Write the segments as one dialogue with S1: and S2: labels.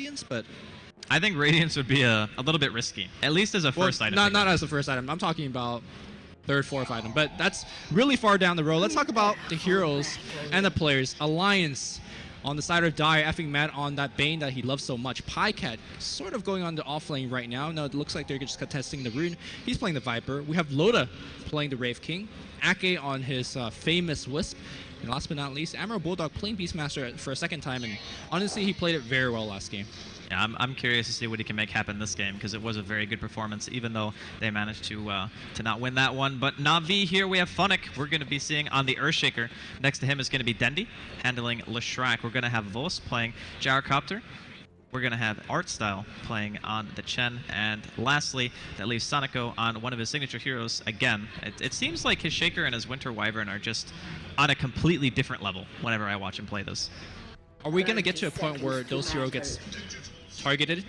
S1: Radiance, but
S2: I think Radiance would be a little bit risky, at least as a first item.
S1: Not as a first item. I'm talking about third, fourth item, but that's really far down the road. Let's talk about the heroes and the players. Alliance on the side of Dire, effing mad on that Bane that he loves so much. Pycat sort of going on the off lane right now. No, it looks like they're just contesting the rune. He's playing the Viper. We have Loda playing the Wraith King. Ake on his famous Wisp. And last but not least, Admiral Bulldog playing Beastmaster for a second time. And honestly, he played it very well last game.
S2: Yeah, I'm curious to see what he can make happen this game, because it was a very good performance, even though they managed to not win that one. But NaVi here, we have Funnick. We're going to be seeing on the Earthshaker. Next to him is going to be Dendi, handling Leshrac. We're going to have Vos playing Gyrocopter. We're going to have Artstyle playing on the Chen. And lastly, that leaves Sanako on one of his signature heroes again. It seems like his Shaker and his Winter Wyvern are just on a completely different level whenever I watch him play this.
S1: Are we going to get to a point where those hero gets targeted?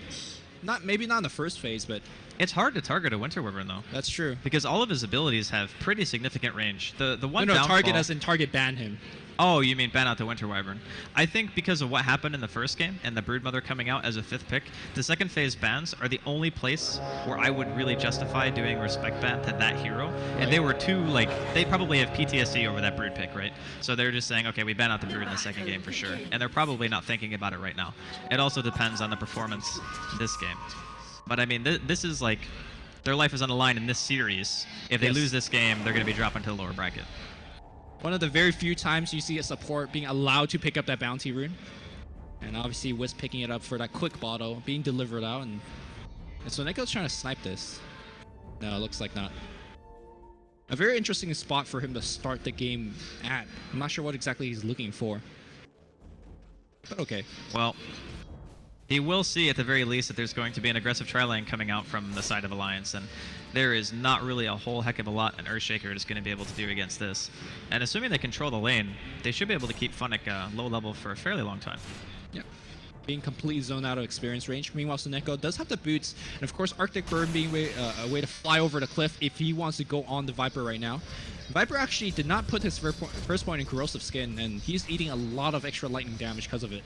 S1: Maybe not in the first phase, but
S2: it's hard to target a Winter Wyvern though.
S1: That's true.
S2: Because all of his abilities have pretty significant range. The one downfall,
S1: target as in target ban him.
S2: Oh, you mean ban out the Winter Wyvern. I think because of what happened in the first game and the Broodmother coming out as a 5th pick, the second phase bans are the only place where I would really justify doing respect ban to that hero. And they were too, like, they probably have PTSD over that Brood pick, right? So they're just saying, okay, we ban out the Brood in the second game for sure. And they're probably not thinking about it right now. It also depends on the performance this game. But I mean, this is like, their life is on the line in this series. If they lose this game, they're going to be dropping to the lower bracket.
S1: One of the very few times you see a support being allowed to pick up that bounty rune. And obviously Wisp picking it up for that quick bottle, being delivered out. And so Neko's trying to snipe this. No, it looks like not. A very interesting spot for him to start the game at. I'm not sure what exactly he's looking for. But okay.
S2: Well, he will see at the very least that there's going to be an aggressive tri-lane coming out from the side of Alliance, and there is not really a whole heck of a lot an Earthshaker is going to be able to do against this. And assuming they control the lane, they should be able to keep Funnick low level for a fairly long time.
S1: Yep. Being completely zoned out of experience range. Meanwhile, Soneko does have the boots, and of course Arctic Bird being a way to fly over the cliff if he wants to go on the Viper right now. Viper actually did not put his first point in Corrosive Skin, and he's eating a lot of extra lightning damage because of it.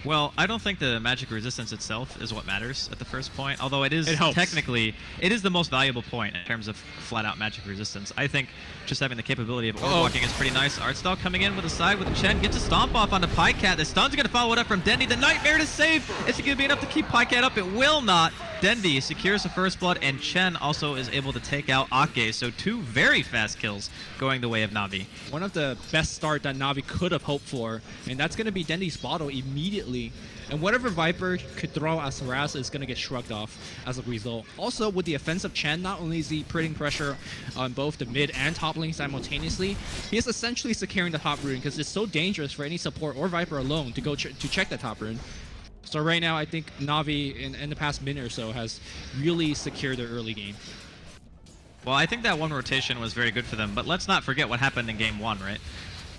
S2: Well, I don't think the magic resistance itself is what matters at the first point, although it is technically, it is the most valuable point in terms of flat-out magic resistance. I think just having the capability of orb walking is pretty nice. Artstyle coming in with a side with the Chen, gets a stomp off onto Pycat. The stun's going to follow it up from Dendi. The Nightmare to save. Is it going to be enough to keep Pycat up? It will not. Dendi secures the first blood, and Chen also is able to take out Ake, so 2 very fast kills going the way of NaVi.
S1: One of the best start that NaVi could have hoped for, and that's going to be Dendi's bottle immediately. And whatever Viper could throw as harass is going to get shrugged off as a result. Also, with the offensive Chen, not only is he putting pressure on both the mid and top lane simultaneously, he is essentially securing the top rune because it's so dangerous for any support or Viper alone to go to check the top rune. So right now, I think NaVi in the past minute or so has really secured their early game.
S2: Well, I think that one rotation was very good for them, but let's not forget what happened in game 1, right?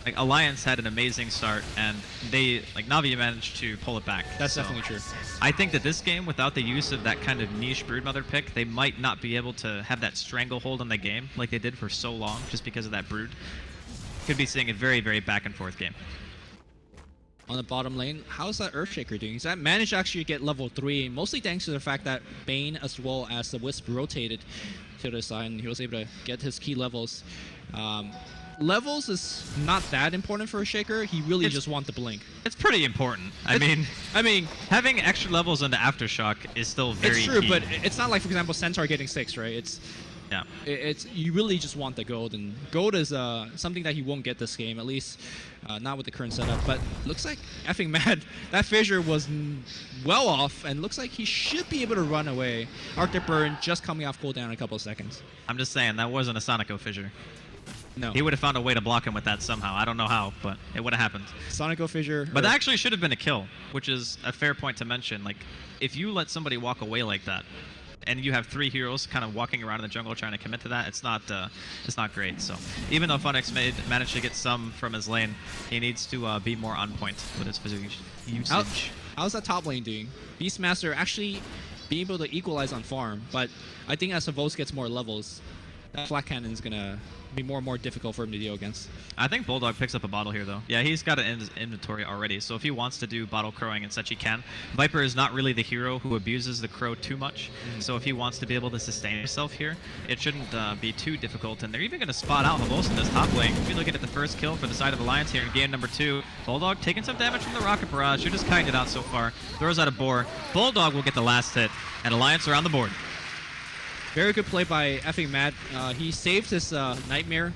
S2: Like, Alliance had an amazing start, and NaVi managed to pull it back.
S1: That's definitely true.
S2: I think that this game, without the use of that kind of niche Broodmother pick, they might not be able to have that stranglehold on the game like they did for so long, just because of that Brood. Could be seeing a very, very back and forth game.
S1: On the bottom lane, how's that Earthshaker doing? So that managed to actually get level 3, mostly thanks to the fact that Bane as well as the Wisp rotated to the side, and he was able to get his key levels. Levels is not that important for a Shaker. He really just wants the blink.
S2: It's pretty important. I mean, having extra levels on the Aftershock is still very
S1: It's true,
S2: key.
S1: but it's not like, for example, Centaur getting 6, right? You really just want the gold, and gold is something that he won't get this game, at least not with the current setup. But looks like effing mad. That fissure was well off, and looks like he should be able to run away. Arctic Burn just coming off cooldown in a couple of seconds.
S2: I'm just saying, that wasn't a Sonico fissure.
S1: No.
S2: He would have found a way to block him with that somehow. I don't know how, but it would have happened.
S1: Sonico fissure.
S2: But that actually should have been a kill, which is a fair point to mention. Like, if you let somebody walk away like that, and you have 3 heroes kind of walking around in the jungle trying to commit to that, it's not great. So even though Funix managed to get some from his lane, he needs to be more on point with his physical usage.
S1: How's that top lane doing? Beastmaster actually being able to equalize on farm, but I think as Vos gets more levels, that flat cannon is gonna be more and more difficult for him to deal against.
S2: I think Bulldog picks up a bottle here, though. Yeah, he's got it in his inventory already, so if he wants to do bottle crowing and such, he can. Viper is not really the hero who abuses the crow too much, so if he wants to be able to sustain himself here, it shouldn't be too difficult. And they're even going to spot out Havos in this top lane. If you're looking at the first kill for the side of Alliance here in game number 2, Bulldog taking some damage from the rocket barrage. They're just kiting it out so far. Throws out a boar. Bulldog will get the last hit, and Alliance are on the board.
S1: Very good play by effing Matt. He saved his Nightmare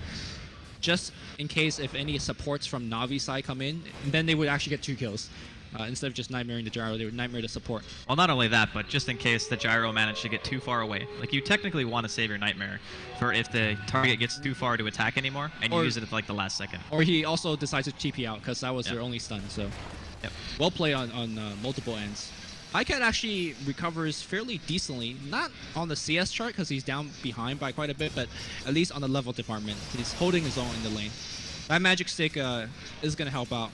S1: just in case if any supports from Navi side come in, and then they would actually get 2 kills. Instead of just Nightmaring the Gyro, they would Nightmare the support.
S2: Well, not only that, but just in case the Gyro managed to get too far away. Like, you technically want to save your Nightmare for if the target gets too far to attack anymore, and you use it at like the last second.
S1: Or he also decides to TP out, because that was their only stun, so...
S2: Yep.
S1: Well played on multiple ends. Icat actually recovers fairly decently, not on the CS chart because he's down behind by quite a bit, but at least on the level department. He's holding his own in the lane. That magic stick is going to help out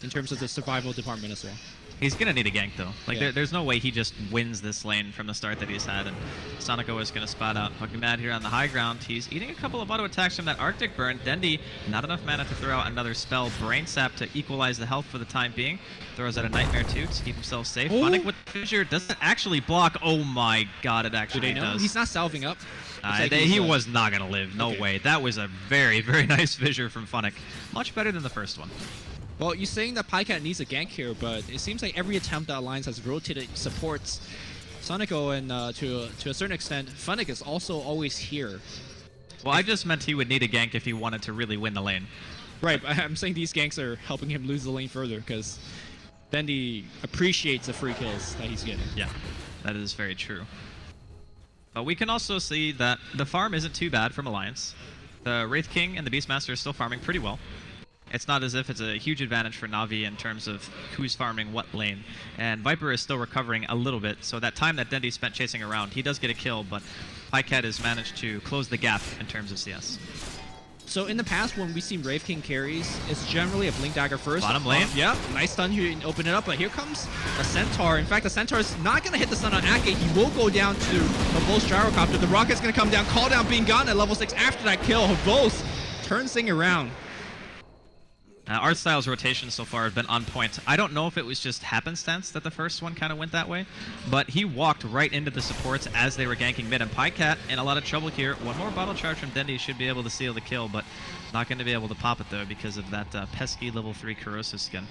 S1: in terms of the survival department as well.
S2: He's going to need a gank, though. Like, there's no way he just wins this lane from the start that he's had, and Sonico is going to spot out Pokemon here on the high ground. He's eating a couple of auto attacks from that Arctic Burn. Dendi, not enough mana to throw out another spell. Brain Sap to equalize the health for the time being. Throws out a Nightmare, too, to keep himself safe. Funnick with the fissure doesn't actually block. Oh my god, it actually does.
S1: He's not salving up.
S2: He was not going to live. No way. That was a very, very nice fissure from Funnick. Much better than the first one.
S1: Well, you're saying that Pycat needs a gank here, but it seems like every attempt that Alliance has rotated supports Sonico, and to a certain extent, Funnick is also always here.
S2: Well, I just meant he would need a gank if he wanted to really win the lane.
S1: Right, but I'm saying these ganks are helping him lose the lane further, because then he appreciates the free kills that he's getting.
S2: Yeah, that is very true. But we can also see that the farm isn't too bad from Alliance. The Wraith King and the Beastmaster are still farming pretty well. It's not as if it's a huge advantage for Navi in terms of who's farming what lane. And Viper is still recovering a little bit, so that time that Dendi spent chasing around, he does get a kill, but Pycat has managed to close the gap in terms of CS.
S1: So in the past, when we've seen Wraith King carries, it's generally a Blink Dagger first.
S2: Bottom lane.
S1: Yeah, nice stun here and open it up, but here comes a Centaur. In fact, the Centaur is not going to hit the stun on Ake. He will go down to Havos Gyrocopter. The Rocket's going to come down, call down being gone at level 6 after that kill. Havos turns thing around.
S2: Art Style's rotation so far has been on point. I don't know if it was just happenstance that the first one kind of went that way, but he walked right into the supports as they were ganking mid, and Pycat in a lot of trouble here. One more bottle charge from Dendi should be able to seal the kill, but not going to be able to pop it though because of that pesky level 3 Corrosive skin.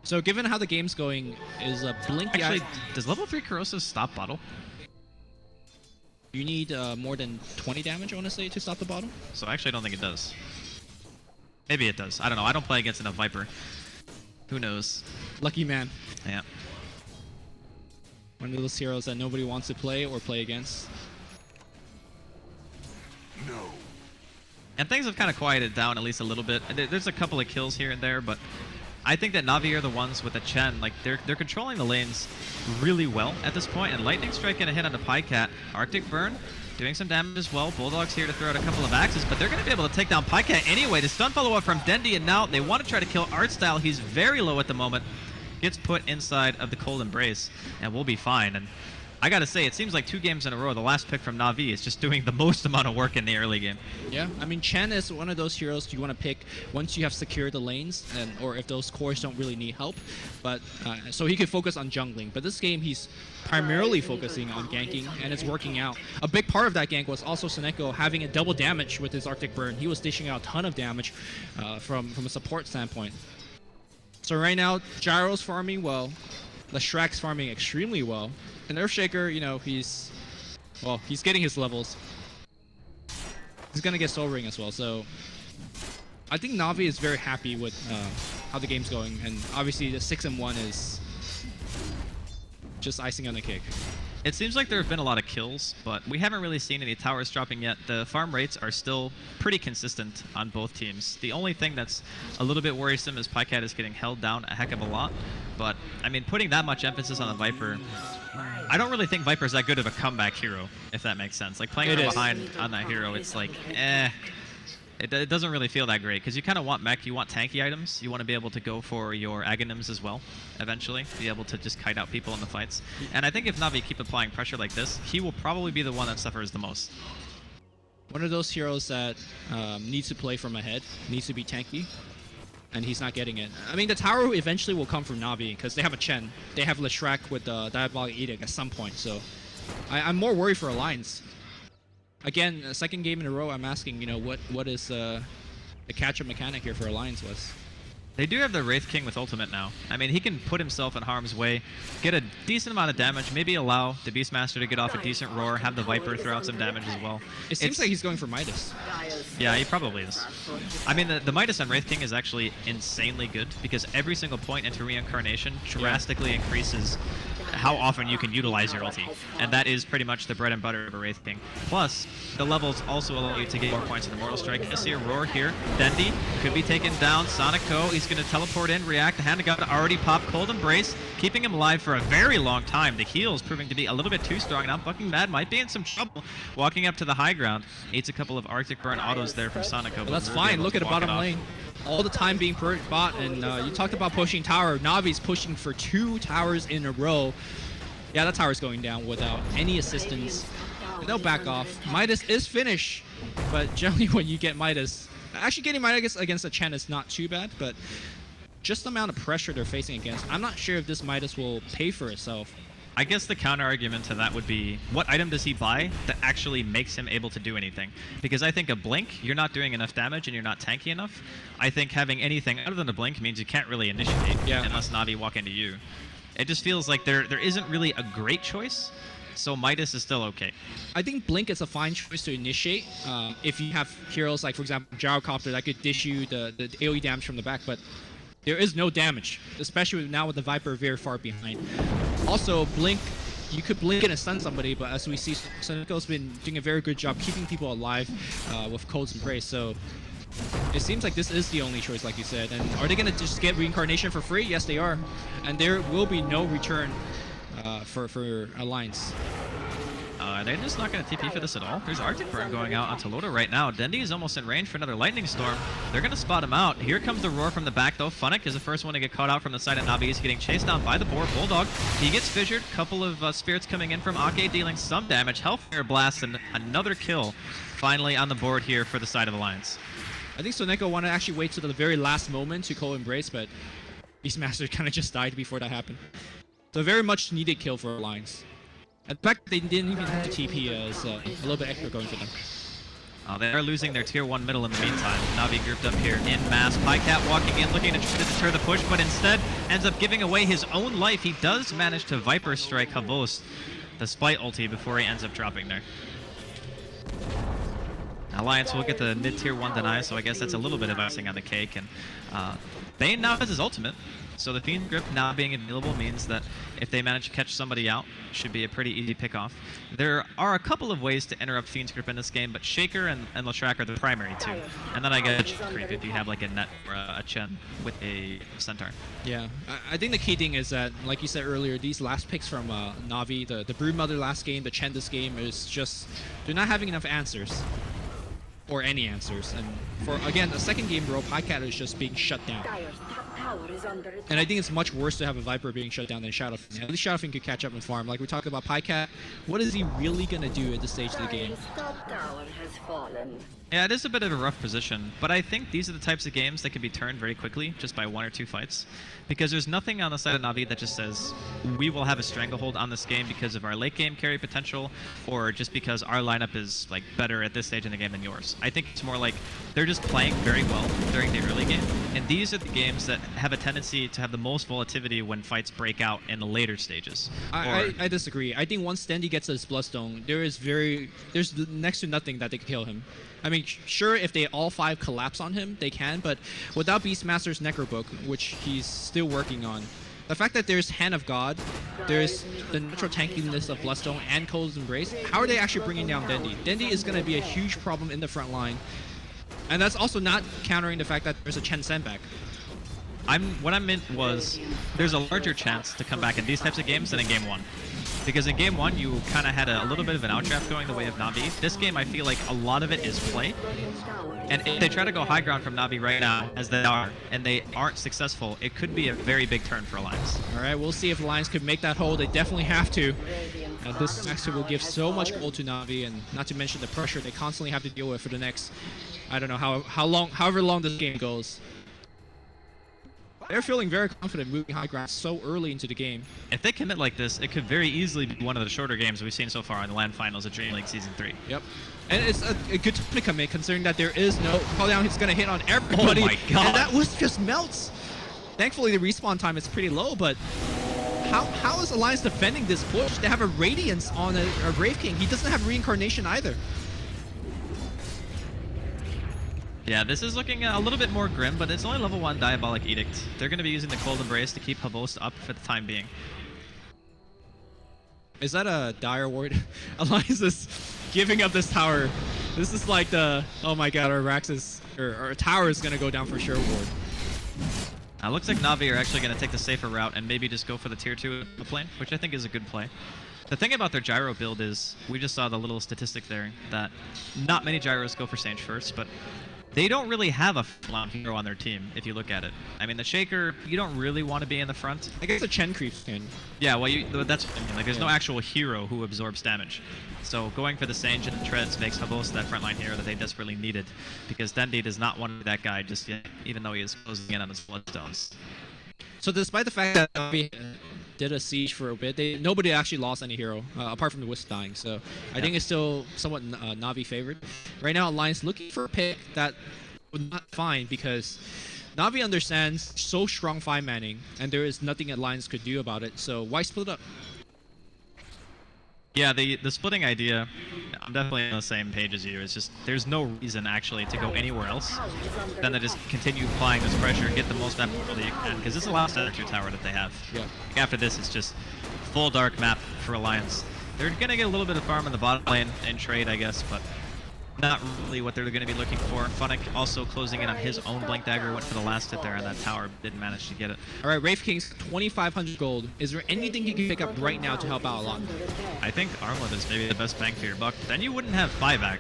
S1: So given how the game's going, is a Blink...
S2: Actually, does level 3 Corrosive stop bottle?
S1: You need more than 20 damage, I want to say, to stop the bottle?
S2: So actually I don't think it does. Maybe it does. I don't know. I don't play against enough Viper. Who knows?
S1: Lucky man.
S2: Yeah.
S1: One of those heroes that nobody wants to play or play against.
S3: No.
S2: And things have kind of quieted down at least a little bit. There's a couple of kills here and there, but I think that Navi are the ones with the Chen. Like, they're controlling the lanes really well at this point, and Lightning Strike gonna hit onto Pycat. Arctic Burn doing some damage as well. Bulldog's here to throw out a couple of axes, but they're going to be able to take down Pycat anyway. The stun follow-up from Dendi, and now they want to try to kill Artstyle. He's very low at the moment. Gets put inside of the Cold Embrace, and we'll be fine. And I gotta say, it seems like 2 games in a row, the last pick from Navi is just doing the most amount of work in the early game.
S1: Yeah, I mean, Chen is one of those heroes you want to pick once you have secured the lanes, or if those cores don't really need help. But so he could focus on jungling. But this game, he's primarily focusing on ganking, and it's working out. A big part of that gank was also Sonico having a double damage with his Arctic Burn. He was dishing out a ton of damage from a support standpoint. So right now, Gyro's farming well. Leshrack's farming extremely well. And Earthshaker, you know, he's getting his levels. He's gonna get Soul Ring as well, so I think Navi is very happy with how the game's going, and obviously the 6-1 is just icing on the cake.
S2: It seems like there have been a lot of kills, but we haven't really seen any towers dropping yet. The farm rates are still pretty consistent on both teams. The only thing that's a little bit worrisome is Pycat is getting held down a heck of a lot. But, I mean, putting that much emphasis on the Viper, I don't really think Viper's that good of a comeback hero, if that makes sense. Like, playing from behind on that hero, it's like, It doesn't really feel that great, because you kind of want mech, you want tanky items, you want to be able to go for your Aghanims as well, eventually, be able to just kite out people in the fights. And I think if Navi keep applying pressure like this, he will probably be the one that suffers the most.
S1: One of those heroes that needs to play from ahead, needs to be tanky, and he's not getting it. I mean, the tower eventually will come from NaVi because they have a Chen. They have Leshrac with the Diabolic Edict at some point, so I'm more worried for Alliance. Again, second game in a row, I'm asking, you know, what is the catch-up mechanic here for Alliance was?
S2: They do have the Wraith King with ultimate now. I mean, he can put himself in harm's way, get a decent amount of damage, maybe allow the Beastmaster to get off a decent roar, have the Viper throw out some damage as well.
S1: It seems like he's going for Midas.
S2: Yeah, he probably is. I mean, the Midas on Wraith King is actually insanely good because every single point into reincarnation drastically increases how often you can utilize your ulti. And that is pretty much the bread and butter of a Wraith King. Plus, the levels also allow you to get more points in the Mortal Strike. You see a roar here. Dendi could be taken down. Sonico, he's going to teleport in, react. The Hand of God already popped Cold Embrace, keeping him alive for a very long time. The heal's proving to be a little bit too strong. Now Bucking Mad might be in some trouble. Walking up to the high ground. Eats a couple of Arctic Burn autos there from Sonico.
S1: Well, that's fine. Look at the bottom lane. All the time being bought, and you talked about pushing tower. Navi's pushing for 2 towers in a row. Yeah, that tower's going down without any assistance. They'll back off. Midas is finished, but generally when you get Midas, actually getting Midas against a Chen is not too bad, but just the amount of pressure they're facing against, I'm not sure if this Midas will pay for itself.
S2: I guess the counter argument to that would be, what item does he buy that actually makes him able to do anything? Because I think a blink, you're not doing enough damage and you're not tanky enough. I think having anything other than a blink means you can't really initiate unless Navi walk into you. It just feels like there isn't really a great choice, so Midas is still okay.
S1: I think Blink is a fine choice to initiate if you have heroes like, for example, Gyrocopter that could dish you the AoE damage from the back, but there is no damage, especially now with the Viper very far behind. Also, Blink, you could blink and stun somebody, but as we see, Sonico's been doing a very good job keeping people alive with Cold's Embrace, so it seems like this is the only choice, like you said. And are they going to just get reincarnation for free? Yes, they are. And there will be no return for Alliance.
S2: They're just not going to TP for this at all. There's Arctic Burn going out onto Loda right now. Dendi is almost in range for another Lightning Storm. They're going to spot him out. Here comes the roar from the back, though. Funnick is the first one to get caught out from the side of NaVi. He's getting chased down by the boar. Bulldog, he gets fissured. Couple of spirits coming in from Ake, dealing some damage. Hellfire Blast and another kill finally on the board here for the side of Alliance.
S1: I think Sonico wanted to actually wait to the very last moment to Cold Embrace, but Beastmaster kind of just died before that happened. So a very much needed kill for Alliance. And the fact that they didn't even have to TP is a little bit extra going for them.
S2: They are losing their tier 1 middle in the meantime. Navi grouped up here in mass. Pycat walking in, looking to try to deter the push, but instead ends up giving away his own life. He does manage to Viper Strike Havos, the Spite ulti, before he ends up dropping there. Alliance will get the mid-tier 1 deny, so I guess that's a little bit of icing on the cake. And Bane now has his ultimate, so the Fiend Grip now being available means that if they manage to catch somebody out, it should be a pretty easy pick-off. There are a couple of ways to interrupt Fiend's Grip in this game, but Shaker and Leshrac are the primary two. And then I guess creep if you have like a Net or a Chen with a Centaur.
S1: Yeah, I think the key thing is that, like you said earlier, these last picks from Navi, the Broodmother last game, the Chen this game, is just, they're not having enough answers. Or any answers. And for, again, the second game, bro, Pycat is just being shut down. And I think it's much worse to have a Viper being shut down than Shadowfiend. At least Shadowfiend could catch up and farm. Like we talked about Pycat, what is he really going to do at this stage of the game?
S2: Yeah, it is a bit of a rough position, but I think these are the types of games that can be turned very quickly just by 1 or 2 fights. Because there's nothing on the side of Navi that just says, we will have a stranglehold on this game because of our late game carry potential, or just because our lineup is like better at this stage in the game than yours. I think it's more like they're just playing very well during the early game, and these are the games that have a tendency to have the most volatility when fights break out in the later stages.
S1: I disagree. I think once Dendi gets his Bloodstone, there's next to nothing that they can kill him. I mean, sure, if they all 5 collapse on him, they can, but without Beastmaster's Necrobook, which he's still working on, the fact that there's Hand of God, there's the natural tankiness of Bloodstone and Cold's Embrace, how are they actually bringing down Dendi? Dendi is going to be a huge problem in the front line, and that's also not countering the fact that there's a Chen sandbag.
S2: What I meant was, there's a larger chance to come back in these types of games than in game 1. Because in game 1, you kind of had a little bit of an outdraft going the way of NaVi. This game, I feel like a lot of it is play. And if they try to go high ground from NaVi right now, as they are, and they aren't successful, it could be a very big turn for Alliance.
S1: All right, we'll see if Alliance could make that hold. They definitely have to. This actually will give so much gold to NaVi, and not to mention the pressure they constantly have to deal with for the next, I don't know however long this game goes. They're feeling very confident moving high ground so early into the game.
S2: If they commit like this, it could very easily be one of the shorter games we've seen so far in the LAN finals of DreamLeague Season 3.
S1: Yep. And it's a good time to commit, considering that there is no call down. He's going to hit on everybody.
S2: Oh my god.
S1: And that was just melts. Thankfully, the respawn time is pretty low, but how is Alliance defending this push? They have a Radiance on a Brave King. He doesn't have Reincarnation either.
S2: Yeah, this is looking a little bit more grim, but it's only level 1 Diabolic Edict. They're going to be using the Cold Embrace to keep Havost up for the time being.
S1: Is that a Dire Ward? Alliance is giving up this tower. This is like the, oh my god, our Raxus, or our tower is going to go down for sure ward.
S2: Looks like NaVi are actually going to take the safer route and maybe just go for the tier 2 plane, which I think is a good play. The thing about their gyro build is, we just saw the little statistic there, that not many gyros go for Sage first, but they don't really have a frontline hero on their team, if you look at it. I mean, the Shaker, you don't really want to be in the front.
S1: I guess the Chen creeps in.
S2: Yeah, well, that's what I mean. Like, there's no actual hero who absorbs damage. So going for the Sage and the Treads makes Havost that frontline hero that they desperately needed, because Dendi does not want to be that guy just yet, even though he is closing in on his Bloodstones.
S1: So despite the fact that NaVi did a siege for a bit, nobody actually lost any hero, apart from the Wisp dying. So I think it's still somewhat NaVi favored. Right now, Alliance looking for a pick that would not find, because NaVi understands so strong 5-manning, and there is nothing Alliance could do about it. So why split up?
S2: Yeah, the splitting idea, I'm definitely on the same page as you. It's just, there's no reason actually to go anywhere else than to just continue applying this pressure, get the most map that you can, because this is the last Center tower that they have. Yeah. After this, it's just full dark map for Alliance. They're going to get a little bit of farm in the bottom lane and trade, I guess, but not really what they're going to be looking for. Funnick also closing in on his own Blink Dagger, went for the last hit there on that tower, didn't manage to get it.
S1: All right, Wraith King's 2,500 gold. Is there anything you can pick up right now to help out a lot?
S2: I think Armlet is maybe the best bang for your buck. Then you wouldn't have buyback.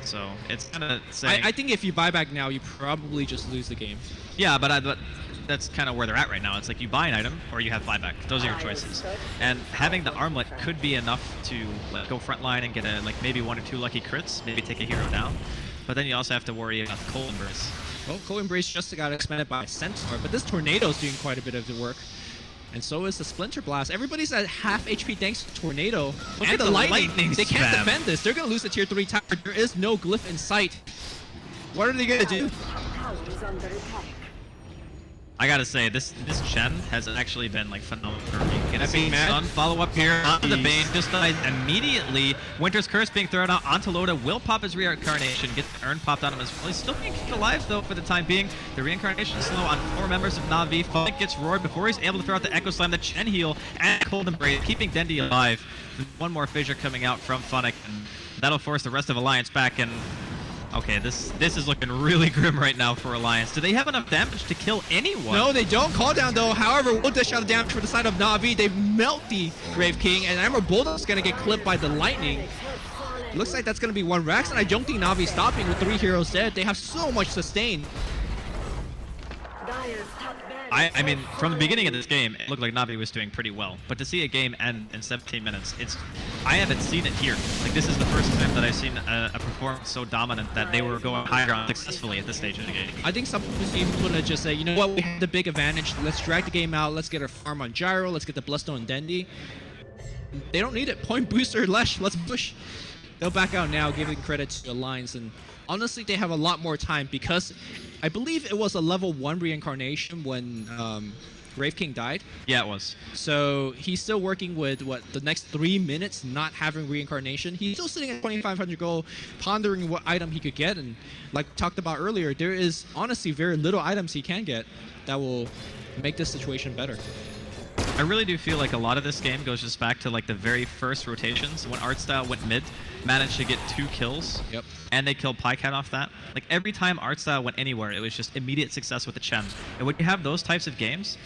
S2: So it's kind of saying...
S1: I think if you buy back now, you probably just lose the game.
S2: Yeah, but that's kind of where they're at right now. It's like you buy an item or you have buyback. Those are your choices. And having the Armlet could be enough to go frontline and get maybe 1 or 2 lucky crits, maybe take a hero down. But then you also have to worry about the Cold Embrace. Well,
S1: Cold Embrace just got expanded by a Centaur, but this Tornado's doing quite a bit of the work. And so is the Splinter Blast. Everybody's at half HP thanks to Tornado.
S2: Look
S1: and
S2: at
S1: the lightning. They can't
S2: spam.
S1: defend this. They're going to lose the tier 3 tower. There is no glyph in sight. What are they going to do?
S2: I gotta say, this Chen has actually been like phenomenal for me.
S1: That being mad.
S2: Follow up here onto the Bane, just dies immediately. Winter's Curse being thrown out onto Loda, will pop his reincarnation, get the urn popped on him as well. He's still being kept alive though for the time being. The reincarnation is slow on 4 members of NaVi. Funnick gets roared before he's able to throw out the Echo Slam, the Chen heal, and Cold Embrace, keeping Dendi alive. One more fissure coming out from Funnick, and that'll force the rest of Alliance back. And okay, this is looking really grim right now for Alliance. Do they have enough damage to kill anyone?
S1: No, they don't. Call down though. However, we'll dish out the damage for the side of NaVi. They melt the Grave King, and Emerald Bulldog's gonna get clipped by the lightning. Looks like that's gonna be 1 Rax, and I don't think NaVi's stopping with 3 heroes dead. They have so much sustain.
S2: I mean, from the beginning of this game, it looked like NaVi was doing pretty well. But to see a game end in 17 minutes, I haven't seen it here. Like, this is the first time that I've seen a performance so dominant that they were going high ground successfully at this stage of the game.
S1: I think some teams want to just say, you know what, we have the big advantage. Let's drag the game out. Let's get our farm on Gyro. Let's get the Bloodstone Dendi. They don't need it. Point booster, Lesh. Let's push. They'll back out now, giving credit to Alliance. And honestly, they have a lot more time because I believe it was a level 1 reincarnation when Grave King died.
S2: Yeah, it was.
S1: So he's still working with, what, the next 3 minutes not having reincarnation. He's still sitting at 2,500 gold, pondering what item he could get. And like we talked about earlier, there is honestly very little items he can get that will make this situation better.
S2: I really do feel like a lot of this game goes just back to like the very first rotations when Artstyle went mid, managed to get 2 kills, and they killed Pycat off that. Like every time Artstyle went anywhere, it was just immediate success with the Chen. And when you have those types of games,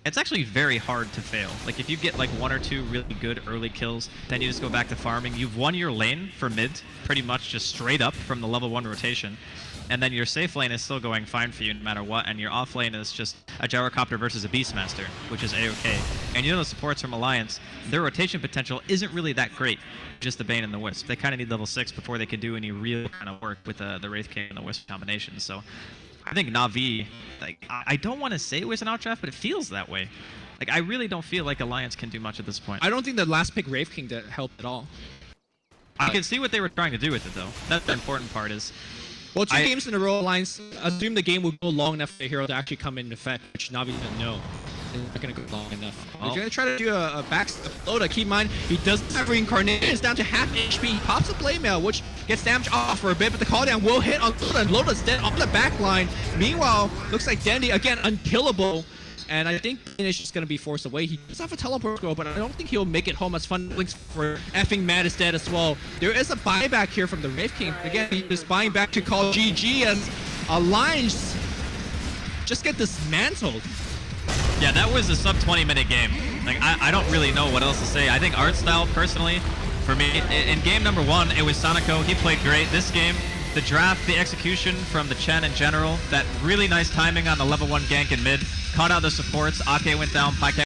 S2: it's actually very hard to fail. Like if you get like 1 or 2 really good early kills, then you just go back to farming. You've won your lane for mid pretty much just straight up from the level 1 rotation. And then your safe lane is still going fine for you no matter what, and your off lane is just a gyrocopter versus a Beastmaster, which is a-okay. And you know the supports from Alliance, their rotation potential isn't really that great, just the Bane and the Wisp. They kind of need level 6 before they can do any real kind of work with the Wraith King and the Wisp combination. So I think NaVi, like, I don't want to say it was an outdraft, but it feels that way. Like, I really don't feel like Alliance can do much at this point.
S1: I don't think the last pick Wraith King that helped at all.
S2: I can see what they were trying to do with it, though. That's the important part is...
S1: Well, 2 games in a row, Alliance assume the game will go long enough for the hero to actually come in effect, which NaVi doesn't know. It's not going to go long enough. If you're going to try to do a backstep Loda, keep in mind, he doesn't have Reincarnation. It's down to half HP. He pops a Blade Mail, which gets damage off for a bit, but the call down will hit on Loda, and Loda's dead on the back line. Meanwhile, looks like Dendy, again, unkillable. And I think Finish is going to be forced away. He does have a teleport go, but I don't think he'll make it home as fun. Links for effing Mad is dead as well. There is a buyback here from the Wraith King. Again, he's buying back to call GG as Alliance just get dismantled.
S2: Yeah, that was a sub 20-minute game. Like, I don't really know what else to say. I think art style, personally, for me, in game number 1, it was Sonico. He played great. This game, the draft, the execution from the Chen in general, that really nice timing on the level 1 gank in mid, caught out the supports. Ake went down, Pyke